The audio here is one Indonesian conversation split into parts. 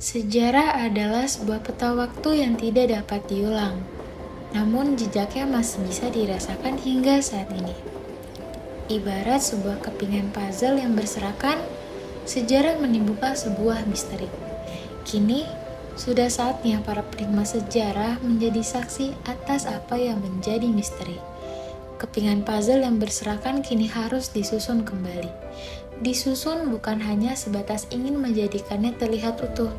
Sejarah adalah sebuah peta waktu yang tidak dapat diulang, namun jejaknya masih bisa dirasakan hingga saat ini. Ibarat sebuah kepingan puzzle yang berserakan, sejarah menimbulkan sebuah misteri. Kini, sudah saatnya para penikmat sejarah menjadi saksi atas apa yang menjadi misteri. Kepingan puzzle yang berserakan kini harus disusun kembali. Disusun bukan hanya sebatas ingin menjadikannya terlihat utuh,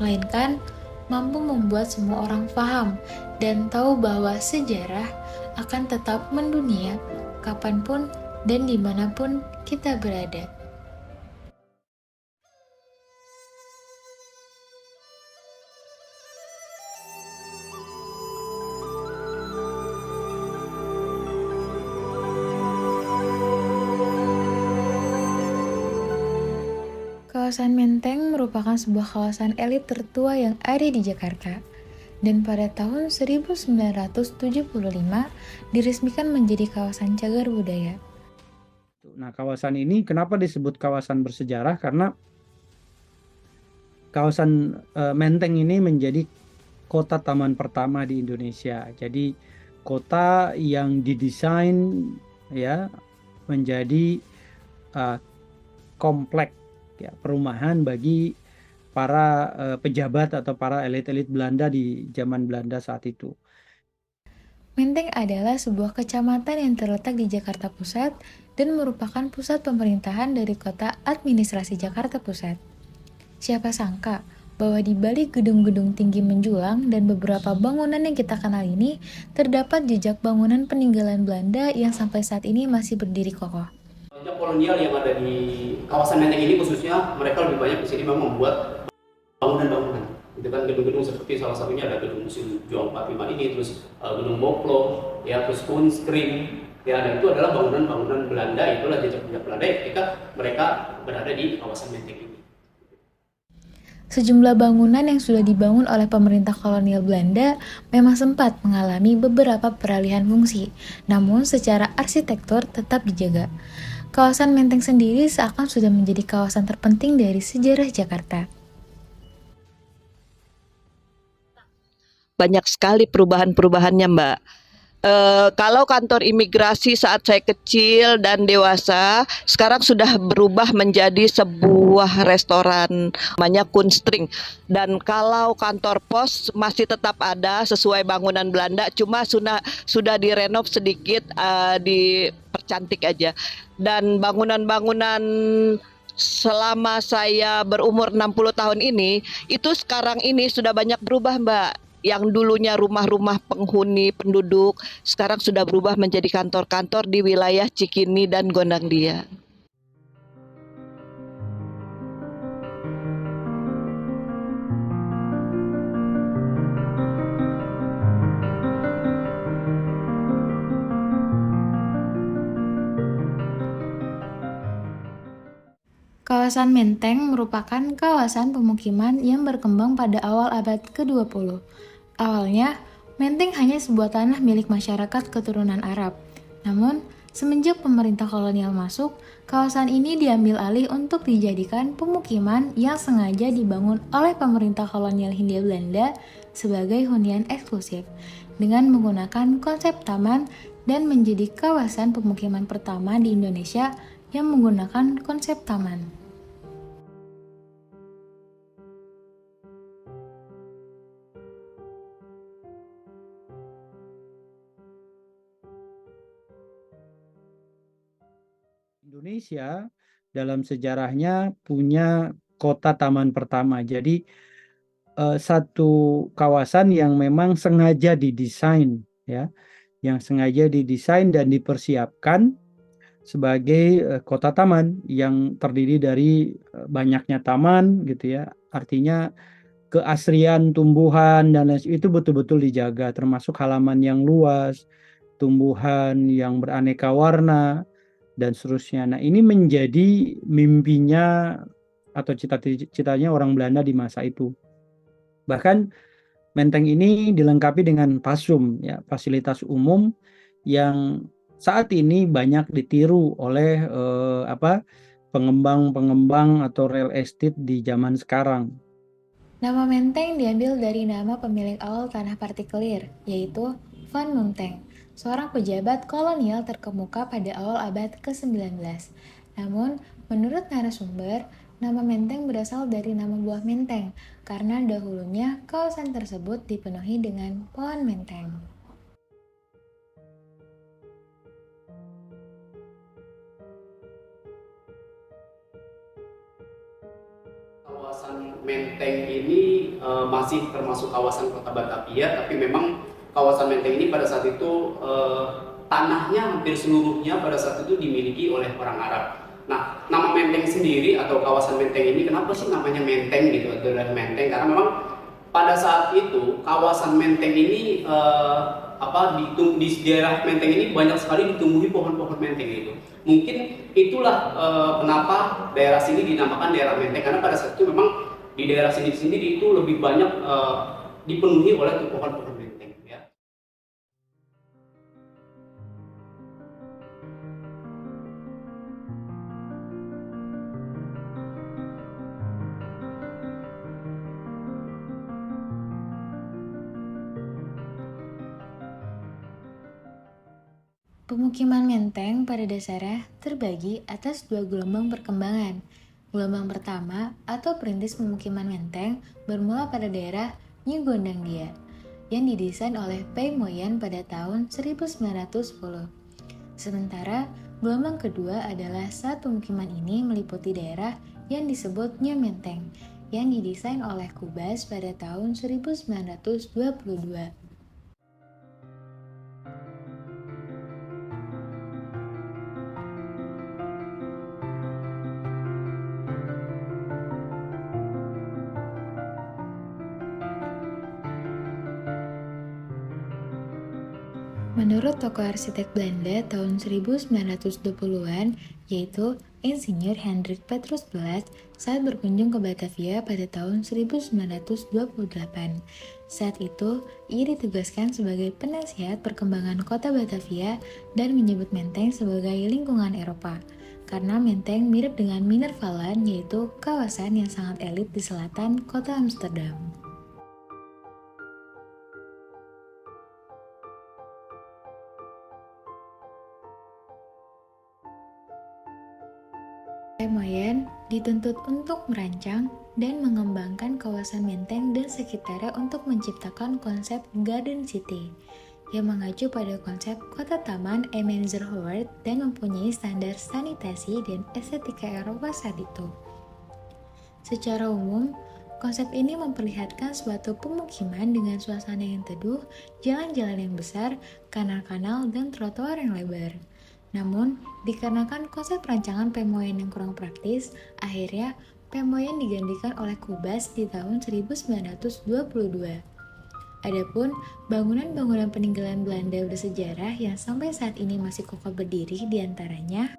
melainkan mampu membuat semua orang paham dan tahu bahwa sejarah akan tetap mendunia kapanpun dan dimanapun kita berada. Kawasan Menteng merupakan sebuah kawasan elit tertua yang ada di Jakarta, dan pada tahun 1975 diresmikan menjadi kawasan cagar budaya. Nah, kawasan ini kenapa disebut kawasan bersejarah? Karena kawasan Menteng ini menjadi kota taman pertama di Indonesia. Jadi kota yang didesain ya menjadi uh, komplek ya perumahan bagi para pejabat atau para elit-elit Belanda di zaman Belanda saat itu. Menteng adalah sebuah kecamatan yang terletak di Jakarta Pusat dan merupakan pusat pemerintahan dari kota administrasi Jakarta Pusat. Siapa sangka bahwa di balik gedung-gedung tinggi menjulang dan beberapa bangunan yang kita kenal ini, terdapat jejak bangunan peninggalan Belanda yang sampai saat ini masih berdiri kokoh. Jejak kolonial yang ada di kawasan Menteng ini khususnya, mereka lebih banyak di sini memang membuat bangunan-bangunan. Itu kan gedung-gedung seperti salah satunya ada gedung Museum Juang 45 ini, terus gedung Moklo, ya, terus Kunskrim, ya, dan itu adalah bangunan-bangunan Belanda, itulah jejak-jejak Belanda ketika mereka berada di kawasan Menteng ini. Sejumlah bangunan yang sudah dibangun oleh pemerintah kolonial Belanda memang sempat mengalami beberapa peralihan fungsi, namun secara arsitektur tetap dijaga. Kawasan Menteng sendiri seakan sudah menjadi kawasan terpenting dari sejarah Jakarta. Banyak sekali perubahan-perubahannya, Mbak. Kalau kantor imigrasi saat saya kecil dan dewasa, sekarang sudah berubah menjadi sebuah restoran namanya Kunstring. Dan kalau kantor pos masih tetap ada sesuai bangunan Belanda, cuma sudah direnov sedikit, dipercantik aja. Dan bangunan-bangunan selama saya berumur 60 tahun ini, itu sekarang ini sudah banyak berubah, Mbak. Yang dulunya rumah-rumah penghuni penduduk sekarang sudah berubah menjadi kantor-kantor di wilayah Cikini dan Gondangdia. Kawasan Menteng merupakan kawasan pemukiman yang berkembang pada awal abad ke-20. Awalnya, Menteng hanya sebuah tanah milik masyarakat keturunan Arab. Namun, semenjak pemerintah kolonial masuk, kawasan ini diambil alih untuk dijadikan pemukiman yang sengaja dibangun oleh pemerintah kolonial Hindia Belanda sebagai hunian eksklusif, dengan menggunakan konsep taman dan menjadi kawasan pemukiman pertama di Indonesia yang menggunakan konsep taman. Indonesia dalam sejarahnya punya kota taman pertama. Jadi satu kawasan yang memang sengaja didesain ya, yang sengaja didesain dan dipersiapkan sebagai kota taman yang terdiri dari banyaknya taman gitu ya. Artinya keasrian tumbuhan dan lain itu betul-betul dijaga, termasuk halaman yang luas, tumbuhan yang beraneka warna dan seterusnya. Nah, ini menjadi mimpinya atau cita-citanya orang Belanda di masa itu. Bahkan Menteng ini dilengkapi dengan pasum, ya, fasilitas umum yang saat ini banyak ditiru oleh pengembang-pengembang atau real estate di zaman sekarang. Nama Menteng diambil dari nama pemilik awal tanah partikelir, yaitu Van Menteng, seorang pejabat kolonial terkemuka pada awal abad ke-19. Namun, menurut narasumber, nama Menteng berasal dari nama buah menteng, karena dahulunya kawasan tersebut dipenuhi dengan pohon menteng. Kawasan Menteng ini masih termasuk kawasan Kota Batavia, tapi memang kawasan Menteng ini pada saat itu tanahnya hampir seluruhnya pada saat itu dimiliki oleh orang Arab. Nah, nama Menteng sendiri atau kawasan Menteng ini kenapa sih namanya Menteng gitu, adalah Menteng karena memang pada saat itu kawasan Menteng ini di daerah Menteng ini banyak sekali ditumbuhi pohon-pohon menteng itu. Mungkin itulah kenapa daerah sini dinamakan daerah Menteng karena pada saat itu memang di daerah sini sendiri itu lebih banyak dipenuhi oleh pohon-pohon menteng ya. Pemukiman Menteng pada dasarnya terbagi atas dua gelombang perkembangan. Gelombang pertama atau perintis pemukiman Menteng bermula pada daerah New Gondangdia yang didesain oleh Pei Moyan pada tahun 1910. Sementara gelombang kedua adalah saat pemukiman ini meliputi daerah yang disebut New Menteng yang didesain oleh Kubas pada tahun 1922. Menurut tokoh arsitek Belanda tahun 1920-an, yaitu Insinyur Hendrik Petrus Blass saat berkunjung ke Batavia pada tahun 1928. Saat itu, ia ditugaskan sebagai penasihat perkembangan kota Batavia dan menyebut Menteng sebagai lingkungan Eropa. Karena Menteng mirip dengan Minervaland, yaitu kawasan yang sangat elit di selatan kota Amsterdam. Moyen dituntut untuk merancang dan mengembangkan kawasan Menteng dan sekitarnya untuk menciptakan konsep Garden City yang mengacu pada konsep kota taman Emenzer-Howard dan mempunyai standar sanitasi dan estetika Eropa saat itu. Secara umum, konsep ini memperlihatkan suatu pemukiman dengan suasana yang teduh, jalan-jalan yang besar, kanal-kanal, dan trotoar yang lebar. Namun, dikarenakan konsep rancangan Pei Moyen yang kurang praktis, akhirnya Pei Moyen digantikan oleh Kubas di tahun 1922. Adapun bangunan-bangunan peninggalan Belanda bersejarah yang sampai saat ini masih kokoh berdiri diantaranya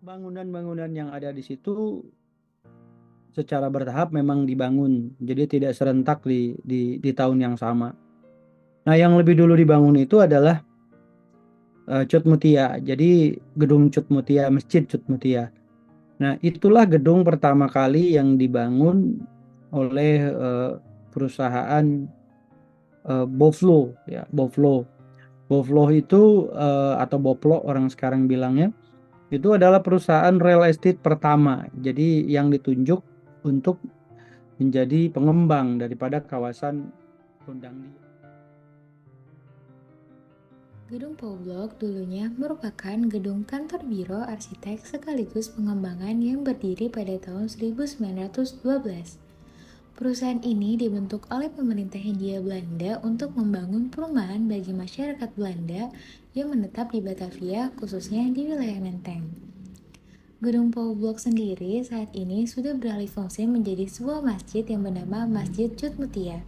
bangunan-bangunan yang ada di situ secara bertahap memang dibangun, jadi tidak serentak di tahun yang sama. Nah, yang lebih dulu dibangun itu adalah Cut Mutia, jadi gedung Cut Mutia, Masjid Cut Mutia. Nah, itulah gedung pertama kali yang dibangun oleh perusahaan Boflo, ya Boflo. Boflo itu atau Boplo orang sekarang bilangnya, itu adalah perusahaan real estate pertama. Jadi yang ditunjuk untuk menjadi pengembang daripada kawasan Gondangdia. Gedung Paul Block dulunya merupakan gedung kantor biro arsitek sekaligus pengembangan yang berdiri pada tahun 1912. Perusahaan ini dibentuk oleh pemerintah Hindia Belanda untuk membangun perumahan bagi masyarakat Belanda yang menetap di Batavia, khususnya di wilayah Menteng. Gedung Paul Block sendiri saat ini sudah beralih fungsi menjadi sebuah masjid yang bernama Masjid Cut Mutia.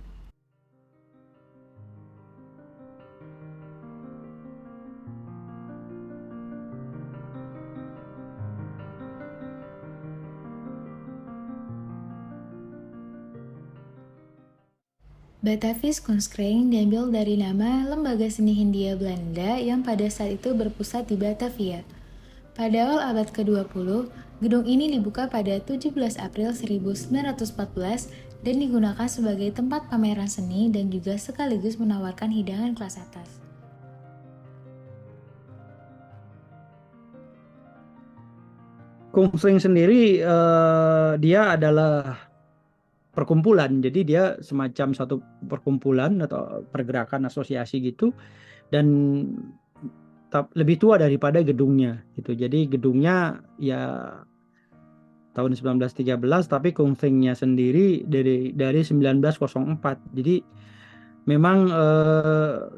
Batavisch Kunstkring diambil dari nama lembaga seni Hindia Belanda yang pada saat itu berpusat di Batavia. Pada awal abad ke-20, gedung ini dibuka pada 17 April 1914 dan digunakan sebagai tempat pameran seni dan juga sekaligus menawarkan hidangan kelas atas. Kunstring sendiri dia adalah perkumpulan, jadi dia semacam satu perkumpulan atau pergerakan asosiasi gitu, dan lebih tua daripada gedungnya gitu. Jadi gedungnya ya tahun 1913, tapi Kunstringnya sendiri dari 1904. Jadi memang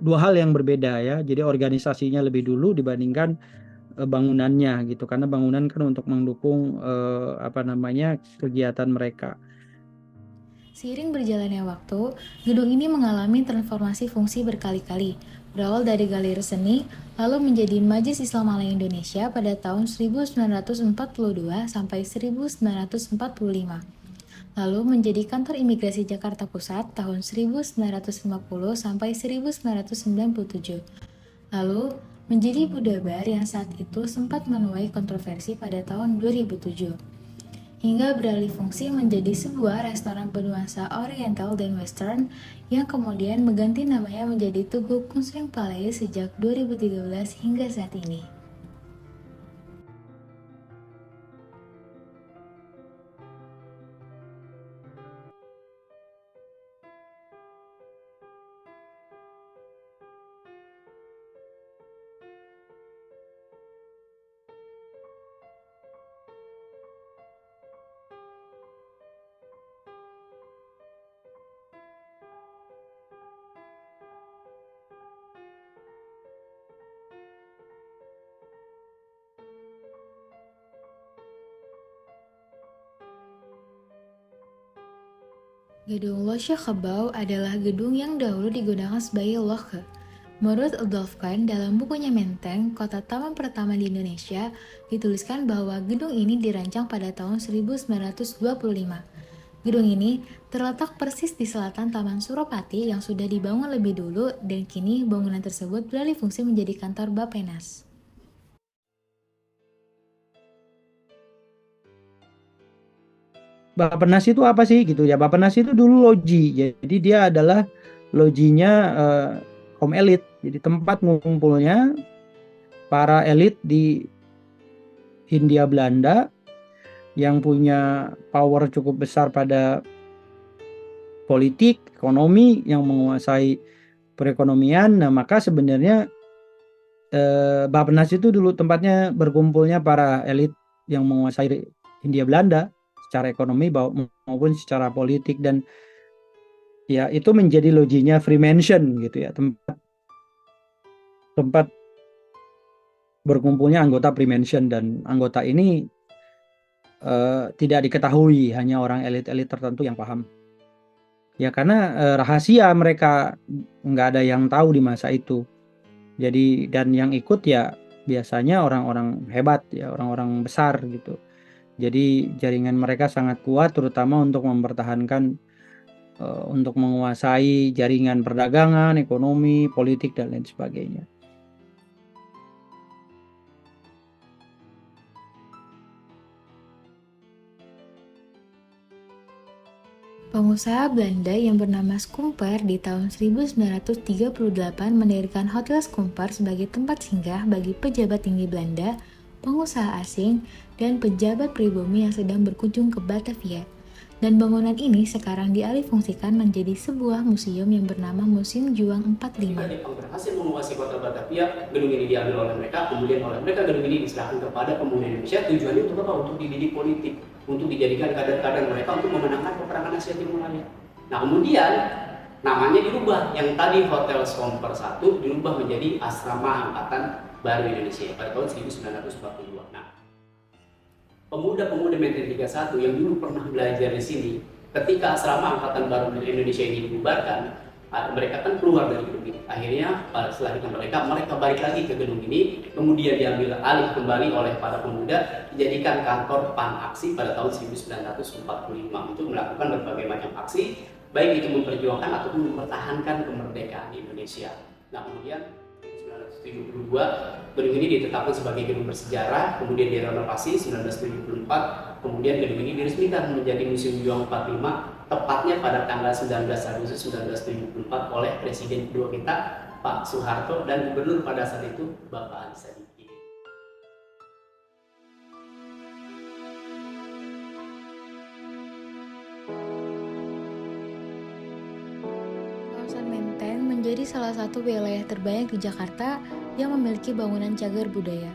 dua hal yang berbeda ya. Jadi organisasinya lebih dulu dibandingkan bangunannya gitu, karena bangunan kan untuk mendukung kegiatan mereka. Seiring berjalannya waktu, gedung ini mengalami transformasi fungsi berkali-kali, berawal dari galeri seni, lalu menjadi Majelis Islam Malaya Indonesia pada tahun 1942 sampai 1945. Lalu menjadi Kantor Imigrasi Jakarta Pusat tahun 1950 sampai 1997. Lalu menjadi Budabar yang saat itu sempat menuai kontroversi pada tahun 2007. Hingga beralih fungsi menjadi sebuah restoran bernuansa Oriental dan Western yang kemudian mengganti namanya menjadi Tugu Kunstring Palace sejak 2013 hingga saat ini. Gedung Loge Gebouw adalah gedung yang dahulu digunakan sebagai loge. Menurut Adolf Kahn dalam bukunya Menteng, Kota Taman Pertama di Indonesia, dituliskan bahwa gedung ini dirancang pada tahun 1925. Gedung ini terletak persis di selatan Taman Suropati yang sudah dibangun lebih dulu dan kini bangunan tersebut beralih fungsi menjadi kantor Bappenas. Bappenas itu apa sih gitu ya? Bappenas itu dulu loji, jadi dia adalah lojinya kaum elit, jadi tempat ngumpulnya para elit di Hindia Belanda yang punya power cukup besar pada politik, ekonomi, yang menguasai perekonomian. Nah, maka sebenarnya Bappenas itu dulu tempatnya berkumpulnya para elit yang menguasai Hindia Belanda secara ekonomi maupun secara politik, dan ya itu menjadi lojinya Freemansion gitu ya, tempat berkumpulnya anggota Freemansion, dan anggota ini tidak diketahui, hanya orang elit-elit tertentu yang paham ya, karena rahasia mereka, nggak ada yang tahu di masa itu. Jadi dan yang ikut ya biasanya orang-orang hebat ya, orang-orang besar gitu. Jadi jaringan mereka sangat kuat, terutama untuk mempertahankan, untuk menguasai jaringan perdagangan, ekonomi, politik, dan lain sebagainya. Pengusaha Belanda yang bernama Scumper di tahun 1938 mendirikan Hotel Scumper sebagai tempat singgah bagi pejabat tinggi Belanda, pengusaha asing, dan pejabat pribumi yang sedang berkunjung ke Batavia. Dan bangunan ini sekarang dialihfungsikan menjadi sebuah museum yang bernama Museum Juang 45. Jika Jepang berhasil menguasai kota Batavia, gedung ini diambil oleh mereka, kemudian oleh mereka gedung ini diserahkan kepada pemuda Indonesia. Tujuannya untuk apa? Untuk dididik politik, untuk dijadikan kader-kader mereka untuk memenangkan peperangan Asia Timur Malaya. Nah, kemudian namanya dirubah, yang tadi Hotel Scumper 1 dirubah menjadi Asrama Angkatan Baru Indonesia pada tahun 1942. Nah, pemuda-pemuda Menteng 31 yang dulu pernah belajar di sini, ketika Asrama Angkatan Baru Indonesia ini dibubarkan, mereka kan keluar dari gedung ini. Akhirnya setelah mereka balik lagi ke gedung ini, kemudian diambil alih kembali oleh para pemuda, dijadikan kantor PAN Aksi pada tahun 1945 untuk melakukan berbagai macam aksi, baik itu memperjuangkan ataupun mempertahankan kemerdekaan Indonesia. Nah, kemudian 1972 gedung ini ditetapkan sebagai gedung bersejarah, kemudian direnovasi 1974, kemudian gedung ini diresmikan menjadi Museum Juang 45 tepatnya pada tanggal 19 Agustus 1974 oleh Presiden kedua kita Pak Soeharto dan Gubernur pada saat itu Bapak Ali Sadikin. Kawasan Menteng menjadi salah satu wilayah terbanyak di Jakarta yang memiliki bangunan cagar budaya.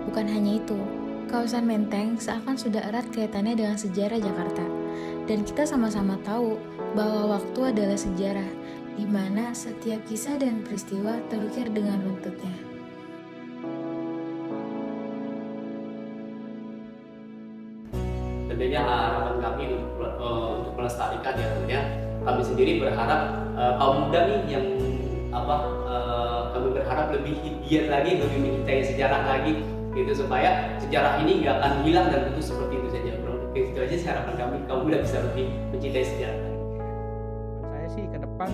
Bukan hanya itu, kawasan Menteng seakan sudah erat kaitannya dengan sejarah Jakarta. Dan kita sama-sama tahu bahwa waktu adalah sejarah, di mana setiap kisah dan peristiwa terukir dengan runtutnya. Tentunya harapan kami untuk melestarikan ya, tentunya kami sendiri berharap kaum muda nih yang kami berharap lebih giat lagi, lebih mencintai sejarah lagi, gitu supaya sejarah ini nggak akan hilang dan putus seperti itu saja, bro. Itu aja sih harapan kami, kaum muda bisa lebih mencintai sejarah. Saya sih ke depan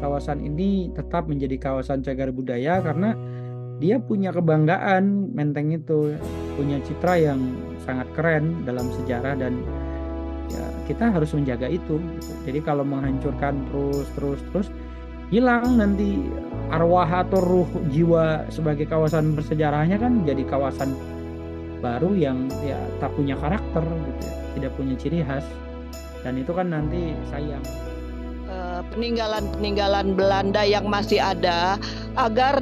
kawasan ini tetap menjadi kawasan cagar budaya karena dia punya kebanggaan. Menteng itu punya citra yang sangat keren dalam sejarah dan ya kita harus menjaga itu gitu. Jadi kalau menghancurkan terus hilang nanti arwah atau ruh jiwa sebagai kawasan bersejarahnya, kan jadi kawasan baru yang ya tak punya karakter gitu ya, tidak punya ciri khas, dan itu kan nanti sayang. Peninggalan-peninggalan Belanda yang masih ada agar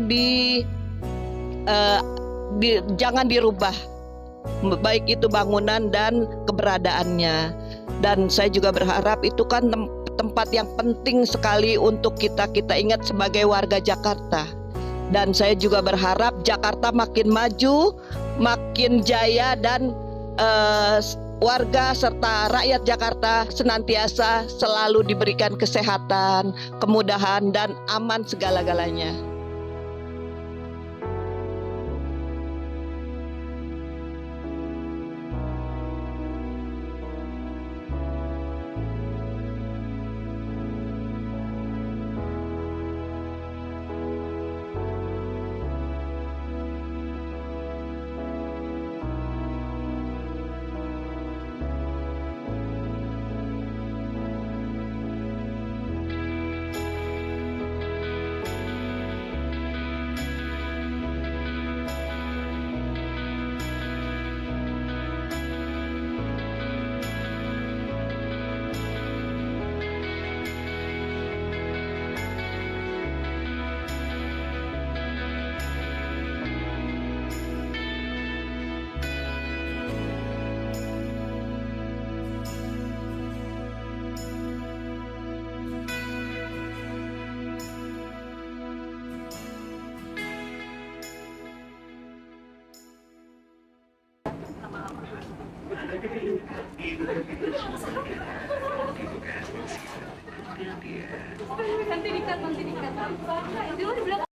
jangan dirubah, baik itu bangunan dan keberadaannya. Dan saya juga berharap itu kan tempat yang penting sekali untuk kita ingat sebagai warga Jakarta. Dan saya juga berharap Jakarta makin maju, makin jaya, dan warga serta rakyat Jakarta senantiasa selalu diberikan kesehatan, kemudahan, dan aman segala-galanya. Nanti dikat.